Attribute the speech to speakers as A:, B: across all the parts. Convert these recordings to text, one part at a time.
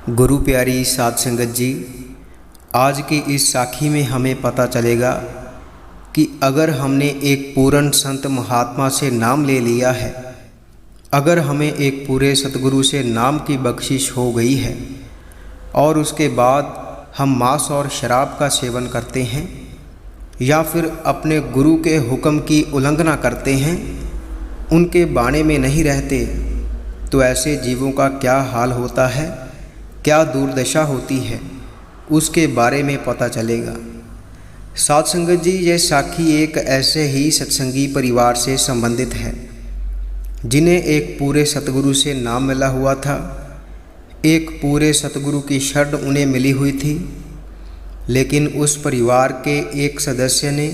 A: गुरु प्यारी साध संगत जी, आज की इस साखी में हमें पता चलेगा कि अगर हमने एक पूर्ण संत महात्मा से नाम ले लिया है, अगर हमें एक पूरे सतगुरु से नाम की बख्शिश हो गई है और उसके बाद हम मांस और शराब का सेवन करते हैं या फिर अपने गुरु के हुक्म की उल्लंघना करते हैं, उनके बाणे में नहीं रहते, तो ऐसे जीवों का क्या हाल होता है, क्या दुर्दशा होती है, उसके बारे में पता चलेगा। साध संगत जी, यह साखी एक ऐसे ही सत्संगी परिवार से संबंधित है जिन्हें एक पूरे सतगुरु से नाम मिला हुआ था। एक पूरे सतगुरु की शरण उन्हें मिली हुई थी, लेकिन उस परिवार के एक सदस्य ने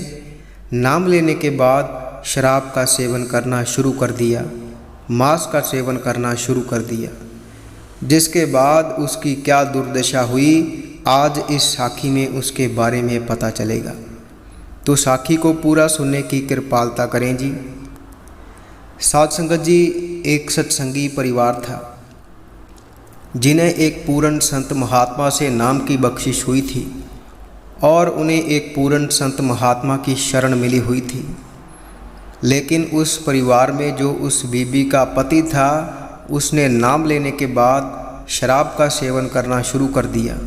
A: नाम लेने के बाद शराब का सेवन करना शुरू कर दिया, मांस का सेवन करना शुरू कर दिया, जिसके बाद उसकी क्या दुर्दशा हुई, आज इस साखी में उसके बारे में पता चलेगा। तो साखी को पूरा सुनने की कृपालता करें जी। साध संगत जी, एक सत्संगी परिवार था जिन्हें एक पूर्ण संत महात्मा से नाम की बख्शिश हुई थी और उन्हें एक पूर्ण संत महात्मा की शरण मिली हुई थी। लेकिन उस परिवार में जो उस बीबी का पति था, उसने नाम लेने के बाद शराब का सेवन करना शुरू कर दिया।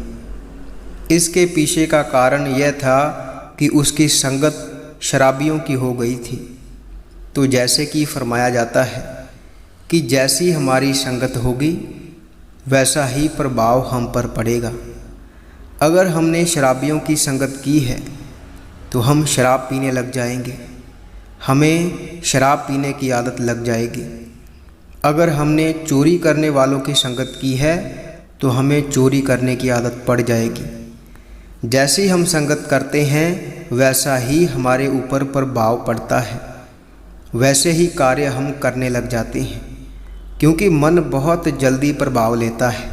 A: इसके पीछे का कारण यह था कि उसकी संगत शराबियों की हो गई थी। तो जैसे कि फरमाया जाता है कि जैसी हमारी संगत होगी वैसा ही प्रभाव हम पर पड़ेगा। अगर हमने शराबियों की संगत की है तो हम शराब पीने लग जाएंगे, हमें शराब पीने की आदत लग जाएगी। अगर हमने चोरी करने वालों की संगत की है तो हमें चोरी करने की आदत पड़ जाएगी। जैसी हम संगत करते हैं वैसा ही हमारे ऊपर प्रभाव पड़ता है, वैसे ही कार्य हम करने लग जाते हैं, क्योंकि मन बहुत जल्दी प्रभाव लेता है।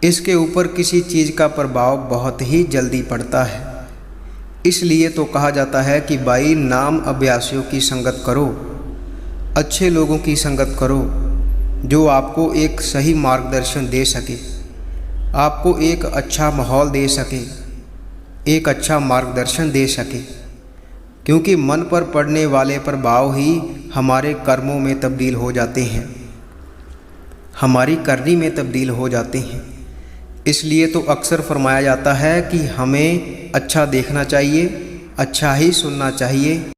A: इसके ऊपर किसी चीज़ का प्रभाव बहुत ही जल्दी पड़ता है। इसलिए तो कहा जाता है कि भाई नाम अभ्यासियों की संगत करो, अच्छे लोगों की संगत करो जो आपको एक सही मार्गदर्शन दे सके, आपको एक अच्छा माहौल दे सके, एक अच्छा मार्गदर्शन दे सके, क्योंकि मन पर पड़ने वाले प्रभाव ही हमारे कर्मों में तब्दील हो जाते हैं, हमारी करनी में तब्दील हो जाते हैं। इसलिए तो अक्सर फरमाया जाता है कि हमें अच्छा देखना चाहिए, अच्छा ही सुनना चाहिए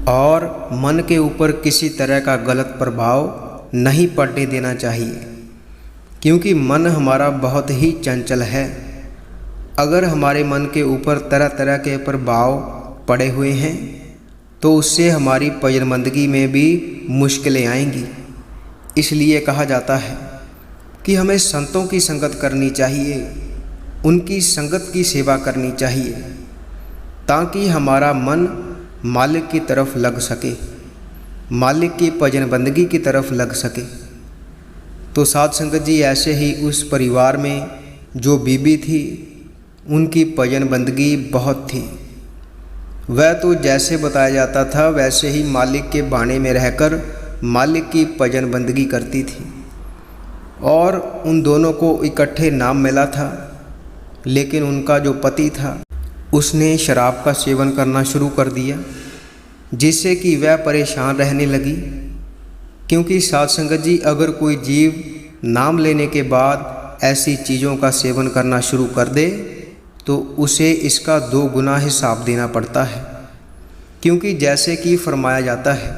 A: और मन के ऊपर किसी तरह का गलत प्रभाव नहीं पड़ने देना चाहिए, क्योंकि मन हमारा बहुत ही चंचल है। अगर हमारे मन के ऊपर तरह तरह के प्रभाव पड़े हुए हैं तो उससे हमारी पयरमंदगी में भी मुश्किलें आएंगी। इसलिए कहा जाता है कि हमें संतों की संगत करनी चाहिए, उनकी संगत की सेवा करनी चाहिए, ताकि हमारा मन मालिक की तरफ लग सके, मालिक की भजन बंदगी की तरफ लग सके। तो साध संगत जी, ऐसे ही उस परिवार में जो बीबी थी, उनकी भजन बंदगी बहुत थी। वह तो जैसे बताया जाता था वैसे ही मालिक के बाणे में रहकर मालिक की भजन बंदगी करती थी और उन दोनों को इकट्ठे नाम मिला था। लेकिन उनका जो पति था उसने शराब का सेवन करना शुरू कर दिया, जिससे कि वह परेशान रहने लगी। क्योंकि साध संगत जी, अगर कोई जीव नाम लेने के बाद ऐसी चीज़ों का सेवन करना शुरू कर दे तो उसे इसका 2 गुना हिसाब देना पड़ता है। क्योंकि जैसे कि फरमाया जाता है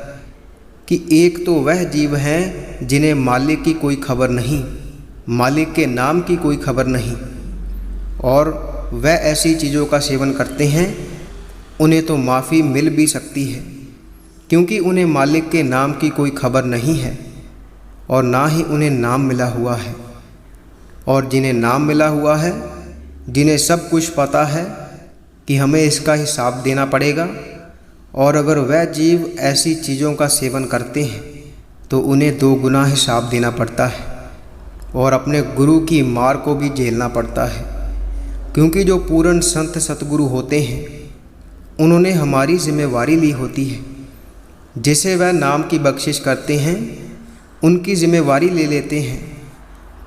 A: कि एक तो वह जीव हैं जिन्हें मालिक की कोई खबर नहीं, मालिक के नाम की कोई खबर नहीं, और वह ऐसी चीज़ों का सेवन करते हैं, उन्हें तो माफ़ी मिल भी सकती है, क्योंकि उन्हें मालिक के नाम की कोई खबर नहीं है और ना ही उन्हें नाम मिला हुआ है। और जिन्हें नाम मिला हुआ है, जिन्हें सब कुछ पता है कि हमें इसका हिसाब देना पड़ेगा, और अगर वह जीव ऐसी चीज़ों का सेवन करते हैं तो उन्हें 2 गुना हिसाब देना पड़ता है और अपने गुरु की मार को भी झेलना पड़ता है। क्योंकि जो पूर्ण संत सतगुरु होते हैं उन्होंने हमारी जिम्मेवारी ली होती है, जिसे वह नाम की बख्शिश करते हैं उनकी जिम्मेवारी ले लेते हैं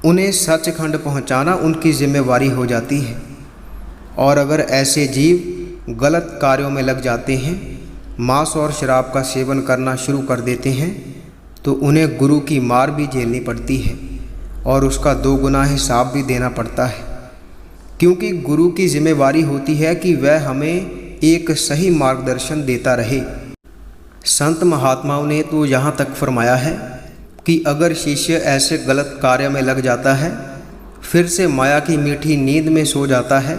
A: उन्हें सचखंड पहुंचाना उनकी जिम्मेवारी हो जाती है। और अगर ऐसे जीव गलत कार्यों में लग जाते हैं, मांस और शराब का सेवन करना शुरू कर देते हैं, तो उन्हें गुरु की मार भी झेलनी पड़ती है और उसका 2 गुना हिसाब भी देना पड़ता है, क्योंकि गुरु की जिम्मेवारी होती है कि वह हमें एक सही मार्गदर्शन देता रहे। संत महात्माओं ने तो यहाँ तक फरमाया है कि अगर शिष्य ऐसे गलत कार्य में लग जाता है, फिर से माया की मीठी नींद में सो जाता है,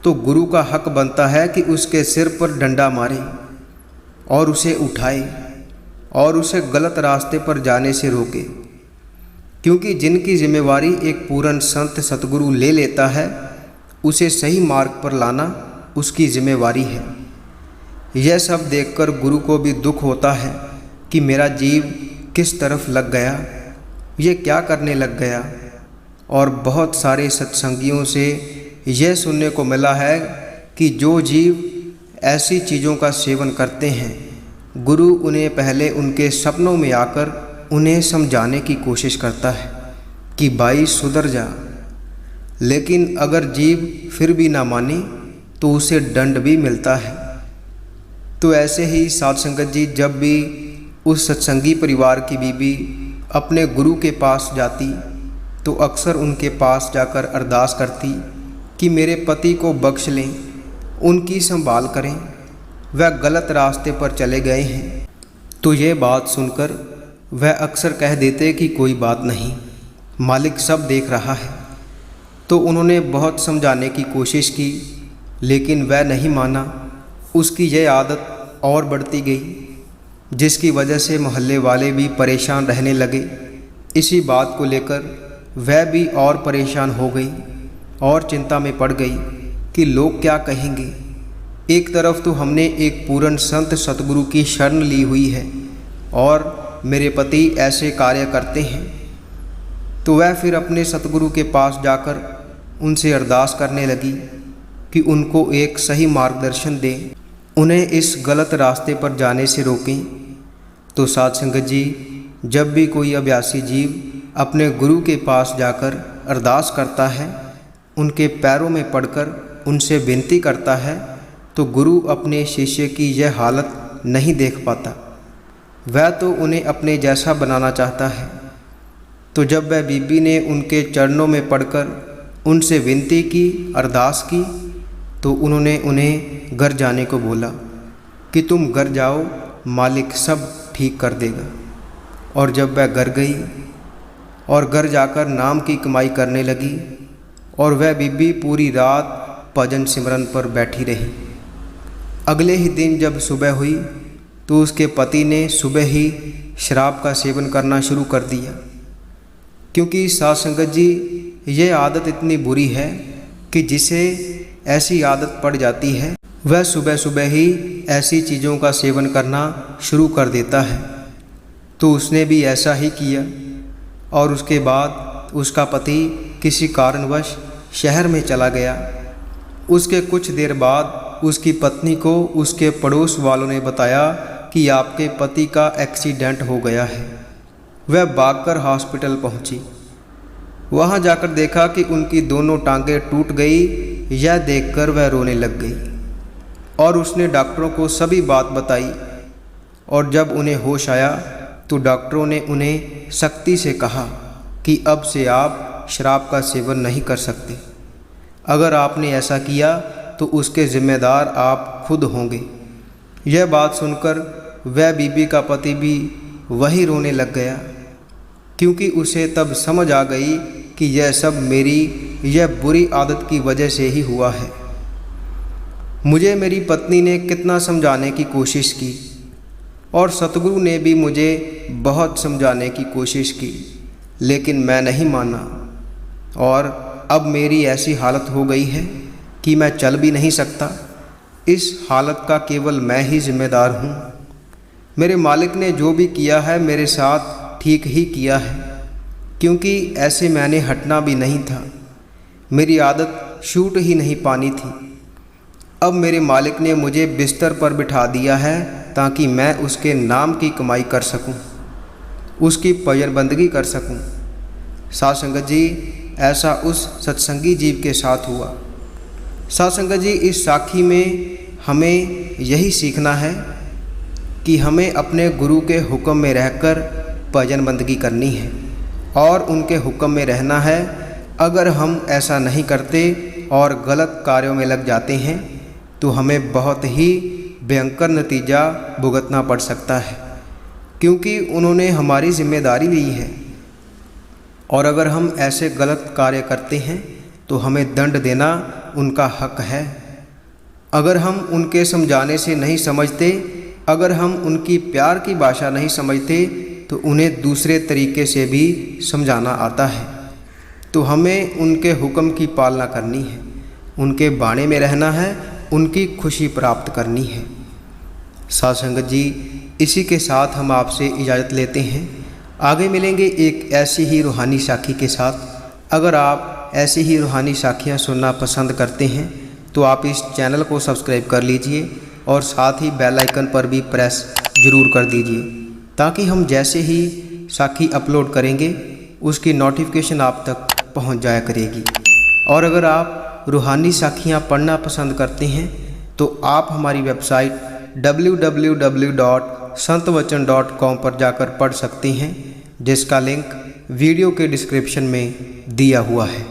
A: तो गुरु का हक बनता है कि उसके सिर पर डंडा मारे और उसे उठाए और उसे गलत रास्ते पर जाने से रोके, क्योंकि जिनकी जिम्मेवारी एक पूर्ण संत सतगुरु ले लेता है, उसे सही मार्ग पर लाना उसकी जिम्मेवारी है। यह सब देखकर गुरु को भी दुख होता है कि मेरा जीव किस तरफ लग गया, ये क्या करने लग गया। और बहुत सारे सत्संगियों से यह सुनने को मिला है कि जो जीव ऐसी चीज़ों का सेवन करते हैं, गुरु उन्हें पहले उनके सपनों में आकर उन्हें समझाने की कोशिश करता है कि भाई सुधर जा, लेकिन अगर जीव फिर भी ना माने तो उसे दंड भी मिलता है। तो ऐसे ही साध संगत जी, जब भी उस सत्संगी परिवार की बीबी अपने गुरु के पास जाती, तो अक्सर उनके पास जाकर अरदास करती कि मेरे पति को बख्श लें, उनकी संभाल करें, वह गलत रास्ते पर चले गए हैं। तो ये बात सुनकर वह अक्सर कह देते कि कोई बात नहीं, मालिक सब देख रहा है। तो उन्होंने बहुत समझाने की कोशिश की, लेकिन वह नहीं माना। उसकी यह आदत और बढ़ती गई, जिसकी वजह से मोहल्ले वाले भी परेशान रहने लगे। इसी बात को लेकर वह भी और परेशान हो गई और चिंता में पड़ गई कि लोग क्या कहेंगे। एक तरफ तो हमने एक पूर्ण संत सतगुरु की शरण ली हुई है और मेरे पति ऐसे कार्य करते हैं, तो वह फिर अपने सतगुरु के पास जाकर उनसे अरदास करने लगी कि उनको एक सही मार्गदर्शन दें, उन्हें इस गलत रास्ते पर जाने से रोकें। तो साध संगत जी, जब भी कोई अभ्यासी जीव अपने गुरु के पास जाकर अरदास करता है, उनके पैरों में पड़कर उनसे विनती करता है, तो गुरु अपने शिष्य की यह हालत नहीं देख पाता। वह तो उन्हें अपने जैसा बनाना चाहता है। तो जब वह बीबी ने उनके चरणों में पड़कर उनसे विनती की, अरदास की, तो उन्होंने उन्हें घर जाने को बोला कि तुम घर जाओ, मालिक सब ठीक कर देगा। और जब वह घर गई और घर जाकर नाम की कमाई करने लगी, और वह बीबी पूरी रात भजन सिमरन पर बैठी रही। अगले ही दिन जब सुबह हुई, तो उसके पति ने सुबह ही शराब का सेवन करना शुरू कर दिया, क्योंकि साध संगत जी, ये आदत इतनी बुरी है कि जिसे ऐसी आदत पड़ जाती है, वह सुबह सुबह ही ऐसी चीज़ों का सेवन करना शुरू कर देता है। तो उसने भी ऐसा ही किया, और उसके बाद उसका पति किसी कारणवश शहर में चला गया। उसके कुछ देर बाद उसकी पत्नी को उसके पड़ोस वालों ने बताया कि आपके पति का एक्सीडेंट हो गया है। वह भागकर हॉस्पिटल पहुंची। वहां जाकर देखा कि उनकी दोनों टांगें टूट गई। यह देखकर वह रोने लग गई और उसने डॉक्टरों को सभी बात बताई। और जब उन्हें होश आया, तो डॉक्टरों ने उन्हें सख्ती से कहा कि अब से आप शराब का सेवन नहीं कर सकते। अगर आपने ऐसा किया तो उसके ज़िम्मेदार आप खुद होंगे। यह बात सुनकर वह बीबी का पति भी वही रोने लग गया, क्योंकि उसे तब समझ आ गई कि यह सब मेरी यह बुरी आदत की वजह से ही हुआ है। मुझे मेरी पत्नी ने कितना समझाने की कोशिश की और सतगुरु ने भी मुझे बहुत समझाने की कोशिश की, लेकिन मैं नहीं माना। और अब मेरी ऐसी हालत हो गई है कि मैं चल भी नहीं सकता। इस हालत का केवल मैं ही जिम्मेदार हूँ। मेरे मालिक ने जो भी किया है मेरे साथ ठीक ही किया है, क्योंकि ऐसे मैंने हटना भी नहीं था। मेरी आदत छूट ही नहीं पानी थी। अब मेरे मालिक ने मुझे बिस्तर पर बिठा दिया है ताकि मैं उसके नाम की कमाई कर सकूं, उसकी पयरबंदगी कर सकूं। साध संगत जी, ऐसा उस सत्संगी जीव के साथ हुआ। साध संगत जी, इस साखी में हमें यही सीखना है कि हमें अपने गुरु के हुक्म में रहकर भजन बंदगी करनी है और उनके हुक्म में रहना है। अगर हम ऐसा नहीं करते और गलत कार्यों में लग जाते हैं तो हमें बहुत ही भयंकर नतीजा भुगतना पड़ सकता है, क्योंकि उन्होंने हमारी जिम्मेदारी ली है। और अगर हम ऐसे गलत कार्य करते हैं तो हमें दंड देना उनका हक है। अगर हम उनके समझाने से नहीं समझते, अगर हम उनकी प्यार की भाषा नहीं समझते, तो उन्हें दूसरे तरीके से भी समझाना आता है। तो हमें उनके हुक्म की पालना करनी है, उनके बाणे में रहना है, उनकी खुशी प्राप्त करनी है। साध संगत जी, इसी के साथ हम आपसे इजाज़त लेते हैं। आगे मिलेंगे एक ऐसी ही रूहानी साखी के साथ। अगर आप ऐसी ही रूहानी साखियाँ सुनना पसंद करते हैं तो आप इस चैनल को सब्सक्राइब कर लीजिए और साथ ही बेल आइकन पर भी प्रेस ज़रूर कर दीजिए, ताकि हम जैसे ही साखी अपलोड करेंगे उसकी नोटिफिकेशन आप तक पहुंच जाया करेगी। और अगर आप रूहानी साखियाँ पढ़ना पसंद करते हैं तो आप हमारी वेबसाइट www.संतवचन.com पर जाकर पढ़ सकते हैं, जिसका लिंक वीडियो के डिस्क्रिप्शन में दिया हुआ है।